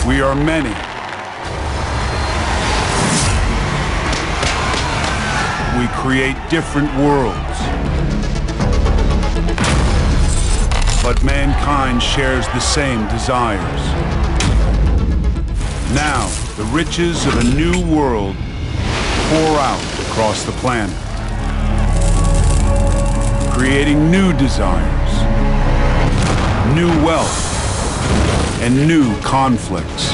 We are many. We create different worlds. But mankind shares the same desires. Now, the riches of a new world pour out across the planet, creating new desires, new wealth, and new conflicts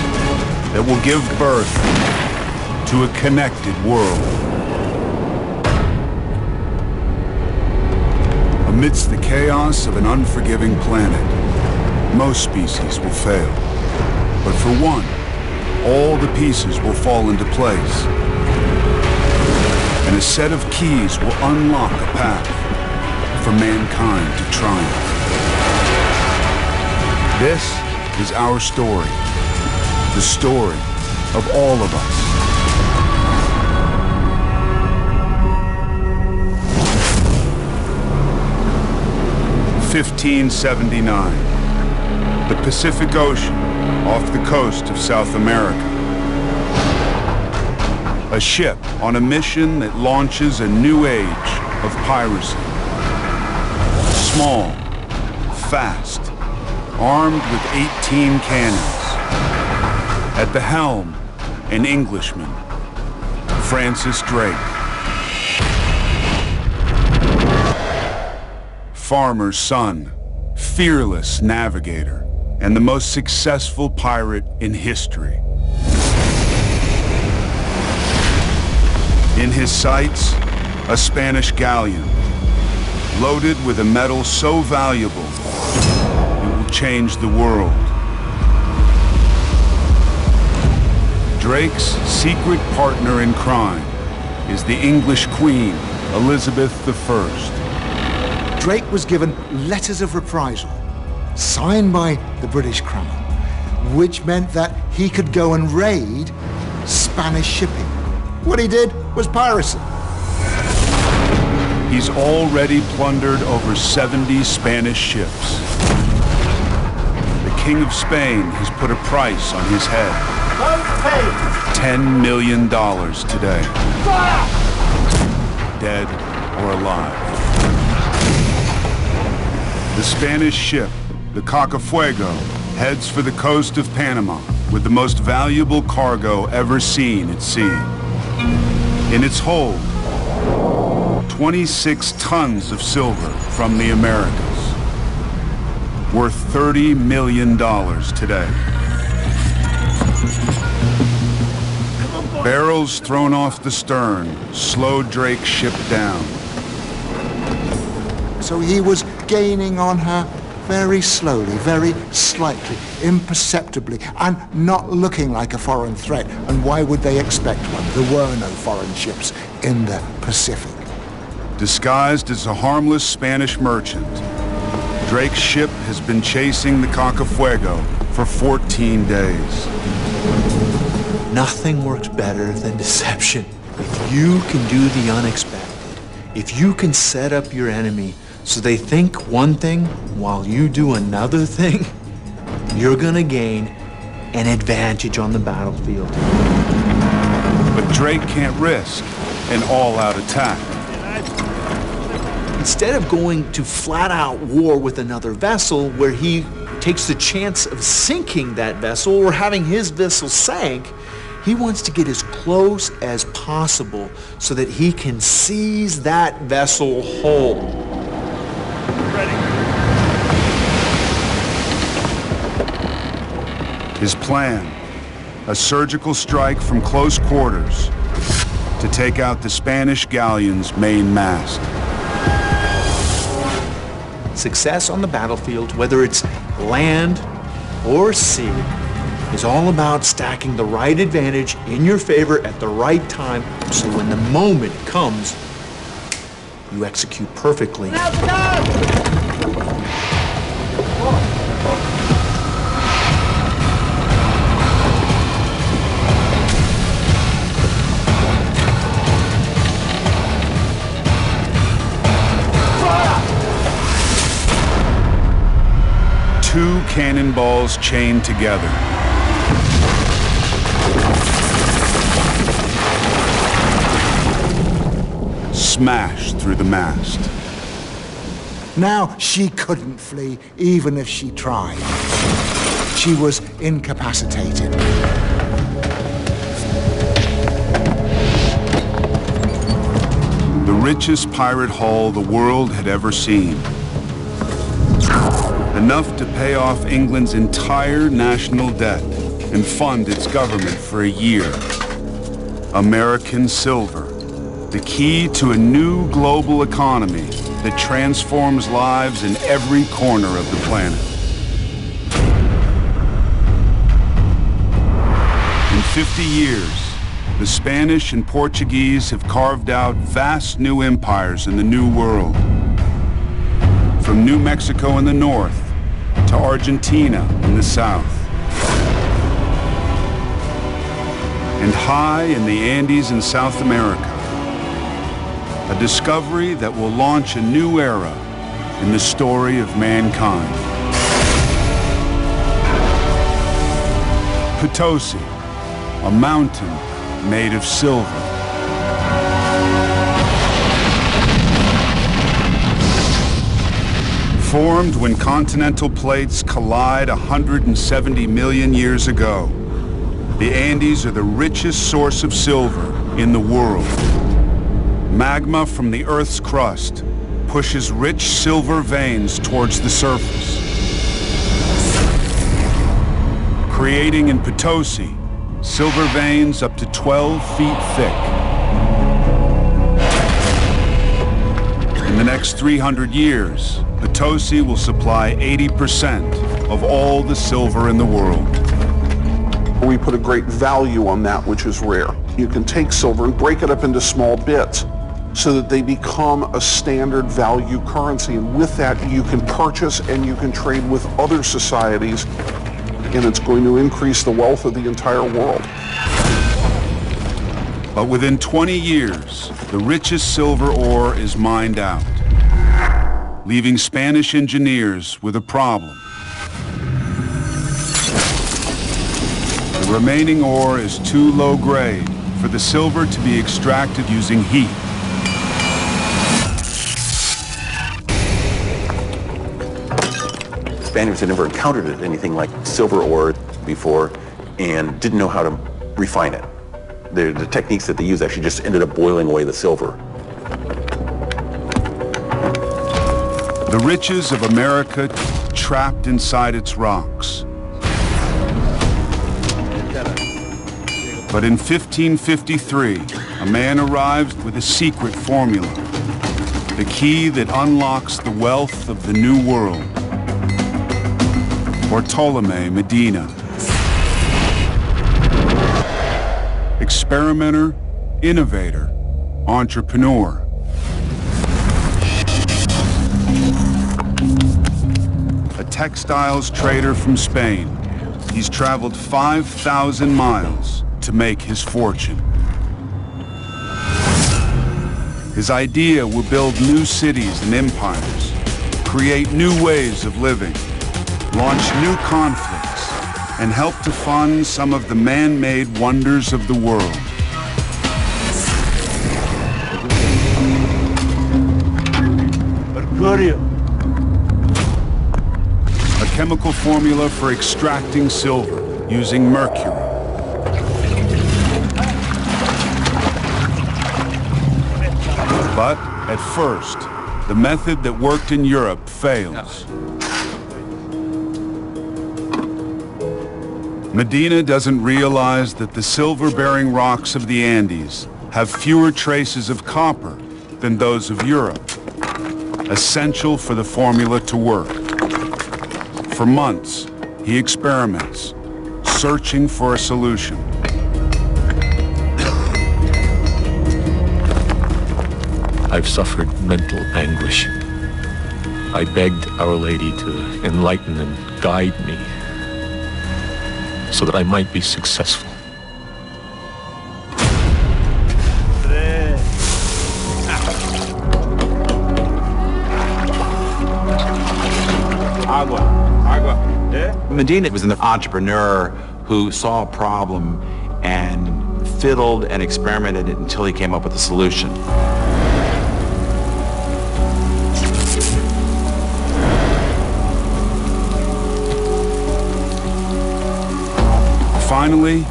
that will give birth to a connected world. Amidst the chaos of an unforgiving planet, most species will fail. But for one, all the pieces will fall into place. And a set of keys will unlock a path for mankind to triumph. This is our story, the story of all of us. 1579, the Pacific Ocean off the coast of South America. A ship on a mission that launches a new age of piracy. Small, fast, armed with 18 cannons. At the helm, an Englishman, Francis Drake. Farmer's son, fearless navigator, and the most successful pirate in history. In his sights, a Spanish galleon, loaded with a metal so valuable, it will change the world. Drake's secret partner in crime is the English Queen, Elizabeth I. Drake was given letters of reprisal, signed by the British Crown, which meant that he could go and raid Spanish shipping. What he did was piracy. He's already plundered over 70 Spanish ships. The King of Spain has put a price on his head. $10 million today. Dead or alive. The Spanish ship, the Cacafuego, heads for the coast of Panama with the most valuable cargo ever seen at sea. In its hold, 26 tons of silver from the Americas, worth $30 million today. Barrels thrown off the stern slowed Drake's ship down. So he was gaining on her very slowly, very slightly, imperceptibly, and not looking like a foreign threat. And why would they expect one? There were no foreign ships in the Pacific. Disguised as a harmless Spanish merchant, Drake's ship has been chasing the Cacafuego for 14 days. Nothing works better than deception. If you can do the unexpected, if you can set up your enemy so they think one thing while you do another thing, you're gonna gain an advantage on the battlefield. But Drake can't risk an all-out attack. Instead of going to flat-out war with another vessel where he takes the chance of sinking that vessel or having his vessel sank, he wants to get as close as possible so that he can seize that vessel whole. His plan, a surgical strike from close quarters to take out the Spanish galleon's main mast. Success on the battlefield, whether it's land or sea, is all about stacking the right advantage in your favor at the right time, so when the moment comes, you execute perfectly. Two cannonballs chained together. smashed through the mast. Now she couldn't flee, even if she tried. She was incapacitated. The richest pirate haul the world had ever seen. Enough to pay off England's entire national debt and fund its government for a year. American silver, the key to a new global economy that transforms lives in every corner of the planet. In 50 years, the Spanish and Portuguese have carved out vast new empires in the New World. From New Mexico in the north to Argentina in the south. And high in the Andes in South America. A discovery that will launch a new era in the story of mankind. Potosi, a mountain made of silver. Formed when continental plates collide 170 million years ago, the Andes are the richest source of silver in the world. Magma from the Earth's crust pushes rich silver veins towards the surface, creating in Potosi silver veins up to 12 feet thick. In the next 300 years, Potosi will supply 80% of all the silver in the world. We put a great value on that which is rare. You can take silver and break it up into small bits so that they become a standard value currency. And with that, you can purchase and you can trade with other societies, and it's going to increase the wealth of the entire world. But within 20 years, the richest silver ore is mined out, leaving Spanish engineers with a problem. The remaining ore is too low grade for the silver to be extracted using heat. Spaniards had never encountered anything like silver ore before and didn't know how to refine it. The techniques that they used actually just ended up boiling away the silver. The riches of America trapped inside its rocks. But in 1553, a man arrives with a secret formula, the key that unlocks the wealth of the New World. Bartolome Medina. Experimenter, innovator, entrepreneur. A textiles trader from Spain, he's traveled 5,000 miles to make his fortune. His idea will build new cities and empires, create new ways of living, launch new conflicts, and help to fund some of the man-made wonders of the world. Mercurio. A chemical formula for extracting silver using mercury. But at first, the method that worked in Europe fails. Medina doesn't realize that the silver-bearing rocks of the Andes have fewer traces of copper than those of Europe, essential for the formula to work. For months, he experiments, searching for a solution. I've suffered mental anguish. I begged Our Lady to enlighten and guide me so that I might be successful. Medina was an entrepreneur who saw a problem and fiddled and experimented until he came up with a solution. finally,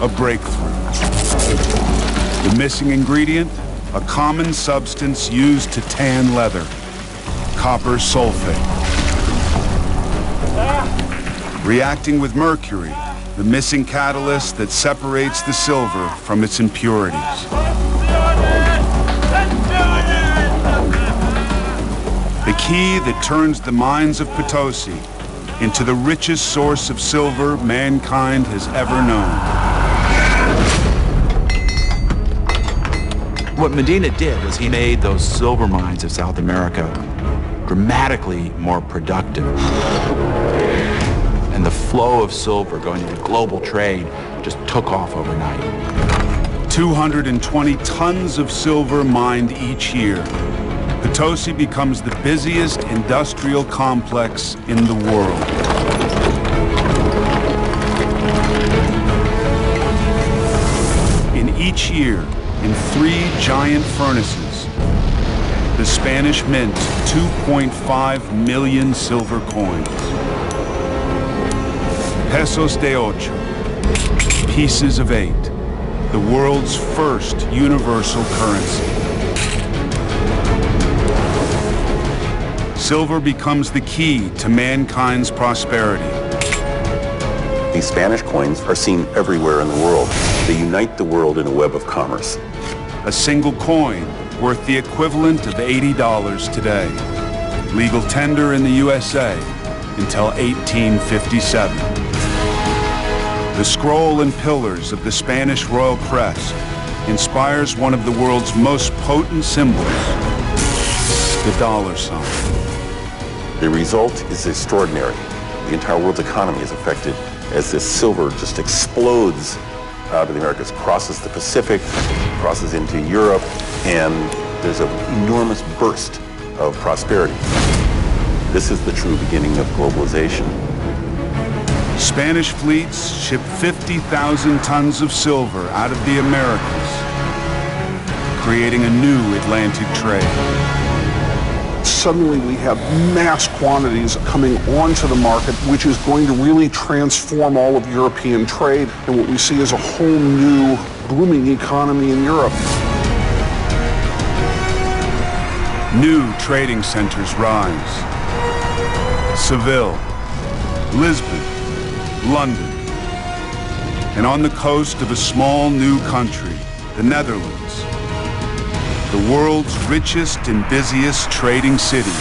a breakthrough. The missing ingredient? A common substance used to tan leather. Copper sulfate. Reacting with mercury, the missing catalyst that separates the silver from its impurities. The key that turns the mines of Potosi into the richest source of silver mankind has ever known. What Medina did was he made those silver mines of South America dramatically more productive. And the flow of silver going into global trade just took off overnight. 220 tons of silver mined each year. Potosi becomes the busiest industrial complex in the world. In each year, in 3 giant furnaces, the Spanish mint 2.5 million silver coins. Pesos de ocho, pieces of 8, the world's first universal currency. Silver becomes the key to mankind's prosperity. These Spanish coins are seen everywhere in the world. They unite the world in a web of commerce. A single coin worth the equivalent of $80 today. Legal tender in the USA until 1857. The scroll and pillars of the Spanish royal crest inspires one of the world's most potent symbols, the dollar sign. The result is extraordinary. The entire world's economy is affected as this silver just explodes out of the Americas, crosses the Pacific, crosses into Europe, and there's an enormous burst of prosperity. This is the true beginning of globalization. Spanish fleets ship 50,000 tons of silver out of the Americas, creating a new Atlantic trade. Suddenly we have mass quantities coming onto the market, which is going to really transform all of European trade. And what we see is a whole new booming economy in Europe. New trading centers rise. Seville, Lisbon, London, and on the coast of a small new country, the Netherlands, the world's richest and busiest trading city.